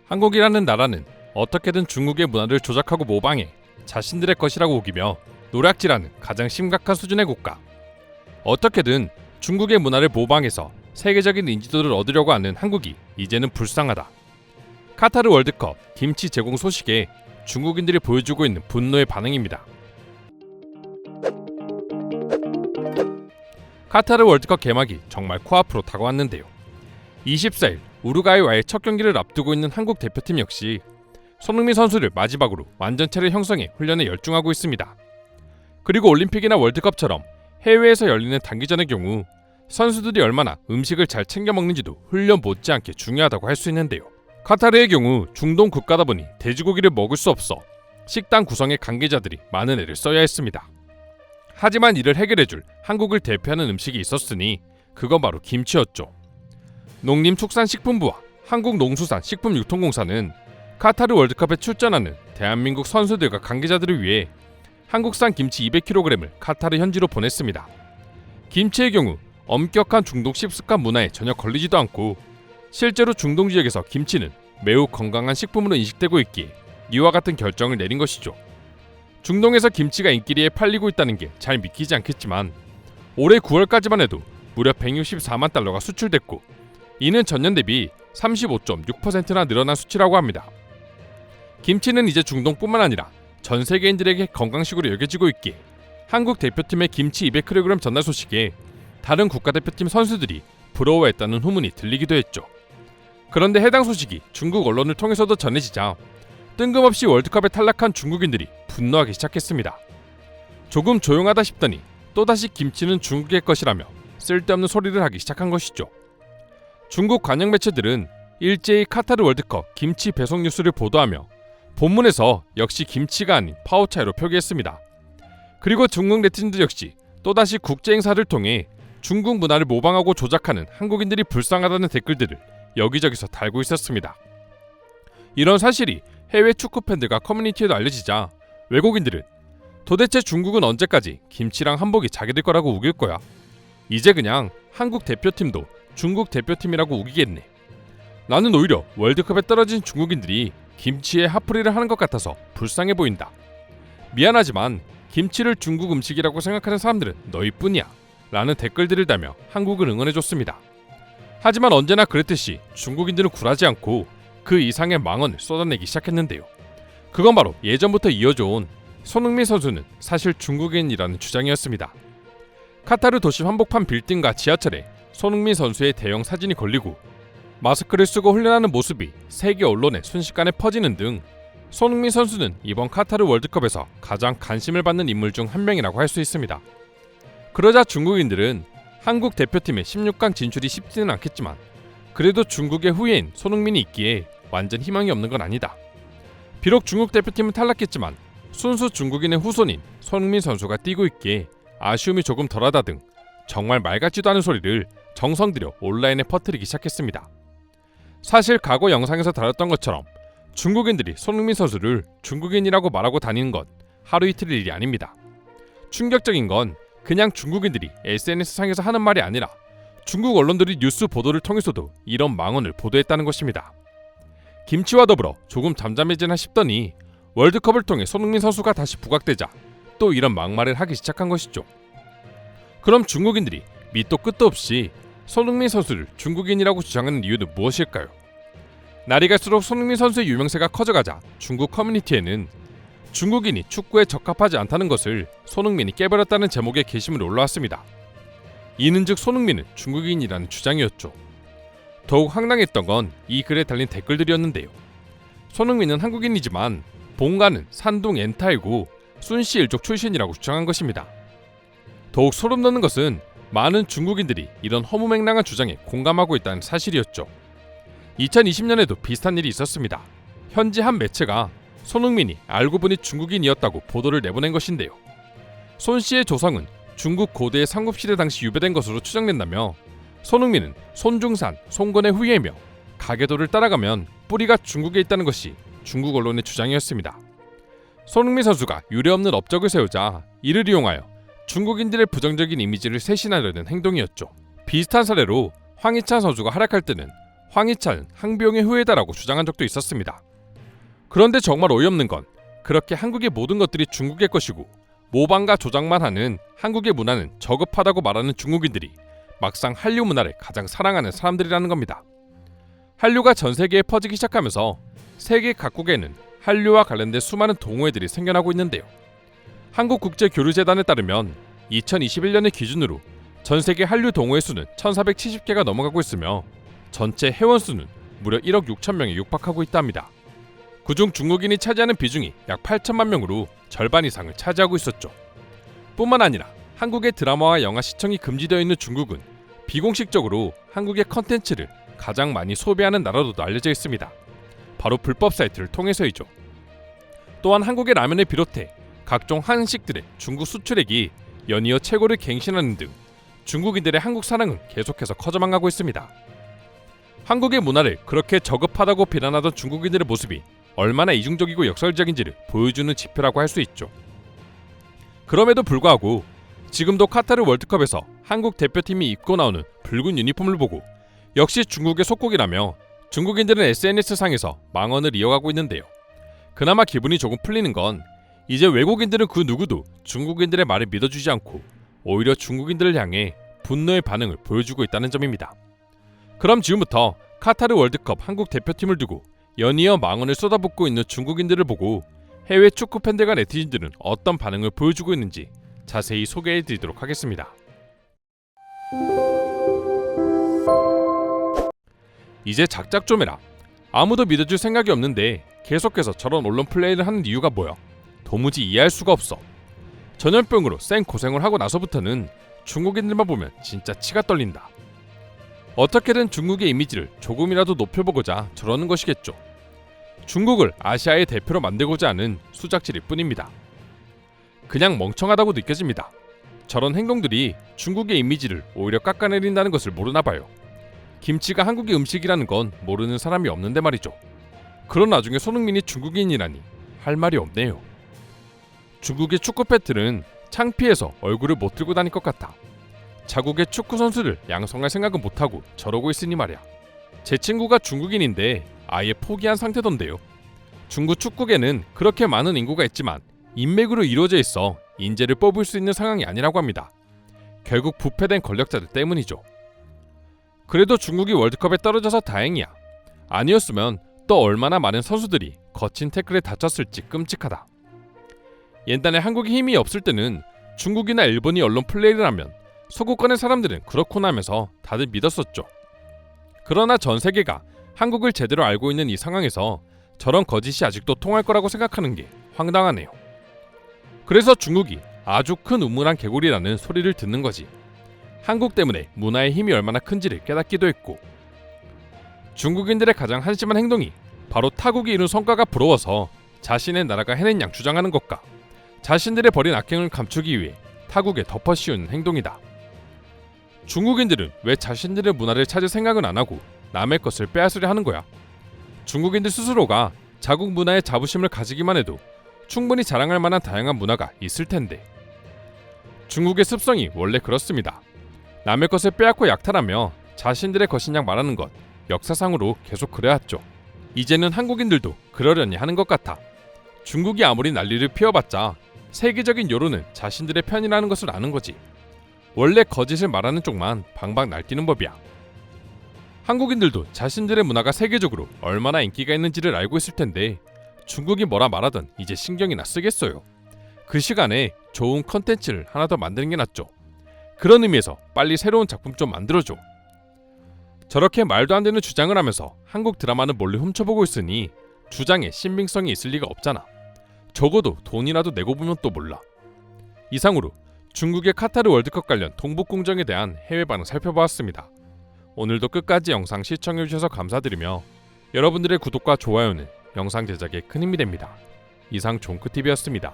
한국이라는 나라는 어떻게든 중국의 문화를 조작하고 모방해 자신들의 것이라고 우기며 노략질하는 가장 심각한 수준의 국가. 어떻게든 중국의 문화를 모방해서 세계적인 인지도를 얻으려고 하는 한국이 이제는 불쌍하다. 카타르 월드컵 김치 제공 소식에 중국인들이 보여주고 있는 분노의 반응입니다. 카타르 월드컵 개막이 정말 코앞으로 다가왔는데요. 24일 우루과이와의 첫 경기를 앞두고 있는 한국 대표팀 역시 손흥민 선수를 마지막으로 완전체를 형성해 훈련에 열중하고 있습니다. 그리고 올림픽이나 월드컵처럼 해외에서 열리는 단기전의 경우 선수들이 얼마나 음식을 잘 챙겨 먹는지도 훈련 못지않게 중요하다고 할 수 있는데요. 카타르의 경우 중동 국가다 보니 돼지고기를 먹을 수 없어 식당 구성에 관계자들이 많은 애를 써야 했습니다. 하지만 이를 해결해줄 한국을 대표하는 음식이 있었으니 그건 바로 김치였죠. 농림축산식품부와 한국농수산식품유통공사는 카타르 월드컵에 출전하는 대한민국 선수들과 관계자들을 위해 한국산 김치 200kg을 카타르 현지로 보냈습니다. 김치의 경우 엄격한 중동 식습관 문화에 전혀 걸리지도 않고 실제로 중동 지역에서 김치는 매우 건강한 식품으로 인식되고 있기에 이와 같은 결정을 내린 것이죠. 중동에서 김치가 인기리에 팔리고 있다는 게 잘 믿기지 않겠지만 올해 9월까지만 해도 무려 164만 달러가 수출됐고 이는 전년 대비 35.6%나 늘어난 수치라고 합니다. 김치는 이제 중동뿐만 아니라 전 세계인들에게 건강식으로 여겨지고 있기에 한국 대표팀의 김치 200kg 전달 소식에 다른 국가대표팀 선수들이 부러워했다는 후문이 들리기도 했죠. 그런데 해당 소식이 중국 언론을 통해서도 전해지자 뜬금없이 월드컵에 탈락한 중국인들이 분노하기 시작했습니다. 조금 조용하다 싶더니 또다시 김치는 중국의 것이라며 쓸데없는 소리를 하기 시작한 것이죠. 중국 관영 매체들은 일제히 카타르 월드컵 김치 배송 뉴스를 보도하며 본문에서 역시 김치가 아닌 파오차이로 표기했습니다. 그리고 중국 네티즌들 역시 또다시 국제 행사를 통해 중국 문화를 모방하고 조작하는 한국인들이 불쌍하다는 댓글들을 여기저기서 달고 있었습니다. 이런 사실이 해외 축구 팬들과 커뮤니티에도 알려지자 외국인들은 도대체 중국은 언제까지 김치랑 한복이 자기들 거라고 우길 거야? 이제 그냥 한국 대표팀도 중국 대표팀이라고 우기겠네. 나는 오히려 월드컵에 떨어진 중국인들이 김치에 핫플이를 하는 것 같아서 불쌍해 보인다. 미안하지만 김치를 중국 음식이라고 생각하는 사람들은 너희뿐이야 라는 댓글들을 달며 한국을 응원해줬습니다. 하지만 언제나 그랬듯이 중국인들은 굴하지 않고 그 이상의 망언을 쏟아내기 시작했는데요. 그건 바로 예전부터 이어져온 손흥민 선수는 사실 중국인이라는 주장이었습니다. 카타르 도심 한복판 빌딩과 지하철에 손흥민 선수의 대형 사진이 걸리고 마스크를 쓰고 훈련하는 모습이 세계 언론에 순식간에 퍼지는 등 손흥민 선수는 이번 카타르 월드컵에서 가장 관심을 받는 인물 중 한 명이라고 할 수 있습니다. 그러자 중국인들은 한국 대표팀의 16강 진출이 쉽지는 않겠지만 그래도 중국의 후예인 손흥민이 있기에 완전 희망이 없는 건 아니다. 비록 중국 대표팀은 탈락했지만 순수 중국인의 후손인 손흥민 선수가 뛰고 있기에 아쉬움이 조금 덜하다 등 정말 말 같지도 않은 소리를 정성 들여 온라인에 퍼뜨리기 시작했습니다. 사실 과거 영상에서 다뤘던 것처럼 중국인들이 손흥민 선수를 중국인이라고 말하고 다니는 건 하루 이틀 일이 아닙니다. 충격적인 건 그냥 중국인들이 SNS상에서 하는 말이 아니라 중국 언론들이 뉴스 보도를 통해서도 이런 망언을 보도했다는 것입니다. 김치와 더불어 조금 잠잠해지나 싶더니 월드컵을 통해 손흥민 선수가 다시 부각되자 또 이런 막말을 하기 시작한 것이죠. 그럼 중국인들이 밑도 끝도 없이 손흥민 선수를 중국인이라고 주장하는 이유는 무엇일까요? 날이 갈수록 손흥민 선수의 유명세가 커져가자 중국 커뮤니티에는 중국인이 축구에 적합하지 않다는 것을 손흥민이 깨버렸다는 제목의 게시물이 올라왔습니다. 이는즉 손흥민은 중국인이라는 주장이었죠. 더욱 황당했던 건 이 글에 달린 댓글들이었는데요. 손흥민은 한국인이지만 본가는 산둥 엔타이고 순씨 일족 출신이라고 주장한 것입니다. 더욱 소름 돋는 것은 많은 중국인들이 이런 허무맹랑한 주장에 공감하고 있다는 사실이었죠. 2020년에도 비슷한 일이 있었습니다. 현지 한 매체가 손흥민이 알고 보니 중국인이었다고 보도를 내보낸 것인데요. 손 씨의 조상은 중국 고대의 삼국시대 당시 유배된 것으로 추정된다며 손흥민은 손중산, 송건의 후예이며 가계도를 따라가면 뿌리가 중국에 있다는 것이 중국 언론의 주장이었습니다. 손흥민 선수가 유례없는 업적을 세우자 이를 이용하여 중국인들의 부정적인 이미지를 쇄신하려는 행동이었죠. 비슷한 사례로 황희찬 선수가 활약할 때는 황희찬은 항비용의 후예다라고 주장한 적도 있었습니다. 그런데 정말 어이없는 건 그렇게 한국의 모든 것들이 중국의 것이고 모방과 조작만 하는 한국의 문화는 저급하다고 말하는 중국인들이 막상 한류 문화를 가장 사랑하는 사람들이라는 겁니다. 한류가 전 세계에 퍼지기 시작하면서 세계 각국에는 한류와 관련된 수많은 동호회들이 생겨나고 있는데요. 한국국제교류재단에 따르면 2021년의 기준으로 전 세계 한류 동호회 수는 1,470개가 넘어가고 있으며 전체 회원 수는 무려 1억 6천 명에 육박하고 있다 합니다. 그중 중국인이 차지하는 비중이 약 8천만 명으로 절반 이상을 차지하고 있었죠. 뿐만 아니라 한국의 드라마와 영화 시청이 금지되어 있는 중국은 비공식적으로 한국의 컨텐츠를 가장 많이 소비하는 나라로도 알려져 있습니다. 바로 불법 사이트를 통해서이죠. 또한 한국의 라면을 비롯해 각종 한식들의 중국 수출액이 연이어 최고를 갱신하는 등 중국인들의 한국 사랑은 계속해서 커져만 가고 있습니다. 한국의 문화를 그렇게 저급하다고 비난하던 중국인들의 모습이 얼마나 이중적이고 역설적인지를 보여주는 지표라고 할 수 있죠. 그럼에도 불구하고 지금도 카타르 월드컵에서 한국 대표팀이 입고 나오는 붉은 유니폼을 보고 역시 중국의 속국이라며 중국인들은 SNS상에서 망언을 이어가고 있는데요. 그나마 기분이 조금 풀리는 건 이제 외국인들은 그 누구도 중국인들의 말을 믿어주지 않고 오히려 중국인들을 향해 분노의 반응을 보여주고 있다는 점입니다. 그럼 지금부터 카타르 월드컵 한국 대표팀을 두고 연이어 망언을 쏟아붓고 있는 중국인들을 보고 해외 축구 팬들과 네티즌들은 어떤 반응을 보여주고 있는지 자세히 소개해드리도록 하겠습니다. 이제 작작 좀 해라. 아무도 믿어줄 생각이 없는데 계속해서 저런 언론 플레이를 하는 이유가 뭐야? 도무지 이해할 수가 없어. 전염병으로 쌩 고생을 하고 나서부터는 중국인들만 보면 진짜 치가 떨린다. 어떻게든 중국의 이미지를 조금이라도 높여보고자 저러는 것이겠죠. 중국을 아시아의 대표로 만들고자 하는 수작질일 뿐입니다. 그냥 멍청하다고 느껴집니다. 저런 행동들이 중국의 이미지를 오히려 깎아내린다는 것을 모르나 봐요. 김치가 한국의 음식이라는 건 모르는 사람이 없는데 말이죠. 그런 나중에 손흥민이 중국인이라니 할 말이 없네요. 중국의 축구 팬들은 창피해서 얼굴을 못 들고 다닐 것 같아. 자국의 축구 선수를 양성할 생각은 못하고 저러고 있으니 말이야. 제 친구가 중국인인데 아예 포기한 상태던데요. 중국 축구계는 그렇게 많은 인구가 있지만 인맥으로 이루어져 있어 인재를 뽑을 수 있는 상황이 아니라고 합니다. 결국 부패된 권력자들 때문이죠. 그래도 중국이 월드컵에 떨어져서 다행이야. 아니었으면 또 얼마나 많은 선수들이 거친 태클에 다쳤을지 끔찍하다. 옛날에 한국이 힘이 없을 때는 중국이나 일본이 언론 플레이를 하면 서구권의 사람들은 그렇구나 하면서 다들 믿었었죠. 그러나 전 세계가 한국을 제대로 알고 있는 이 상황에서 저런 거짓이 아직도 통할 거라고 생각하는 게 황당하네요. 그래서 중국이 아주 큰 우물한 개구리라는 소리를 듣는 거지. 한국 때문에 문화의 힘이 얼마나 큰지를 깨닫기도 했고, 중국인들의 가장 한심한 행동이 바로 타국이 이룬 성과가 부러워서 자신의 나라가 해낸 양 주장하는 것과 자신들의 벌인 악행을 감추기 위해 타국에 덮어씌우는 행동이다. 중국인들은 왜 자신들의 문화를 찾을 생각은 안 하고 남의 것을 빼앗으려 하는 거야? 중국인들 스스로가 자국 문화에 자부심을 가지기만 해도 충분히 자랑할 만한 다양한 문화가 있을 텐데. 중국의 습성이 원래 그렇습니다. 남의 것을 빼앗고 약탈하며 자신들의 것인 양 말하는 것, 역사상으로 계속 그래왔죠. 이제는 한국인들도 그러려니 하는 것 같아. 중국이 아무리 난리를 피워봤자 세계적인 여론은 자신들의 편이라는 것을 아는 거지. 원래 거짓을 말하는 쪽만 방방 날뛰는 법이야. 한국인들도 자신들의 문화가 세계적으로 얼마나 인기가 있는지를 알고 있을 텐데 중국이 뭐라 말하든 이제 신경이나 쓰겠어요. 그 시간에 좋은 컨텐츠를 하나 더 만드는 게 낫죠. 그런 의미에서 빨리 새로운 작품 좀 만들어줘. 저렇게 말도 안 되는 주장을 하면서 한국 드라마는 몰래 훔쳐보고 있으니 주장에 신빙성이 있을 리가 없잖아. 적어도 돈이라도 내고 보면 또 몰라. 이상으로 중국의 카타르 월드컵 관련 동북공정에 대한 해외 반응 살펴보았습니다. 오늘도 끝까지 영상 시청해주셔서 감사드리며 여러분들의 구독과 좋아요는 영상 제작에 큰 힘이 됩니다. 이상 종크TV였습니다.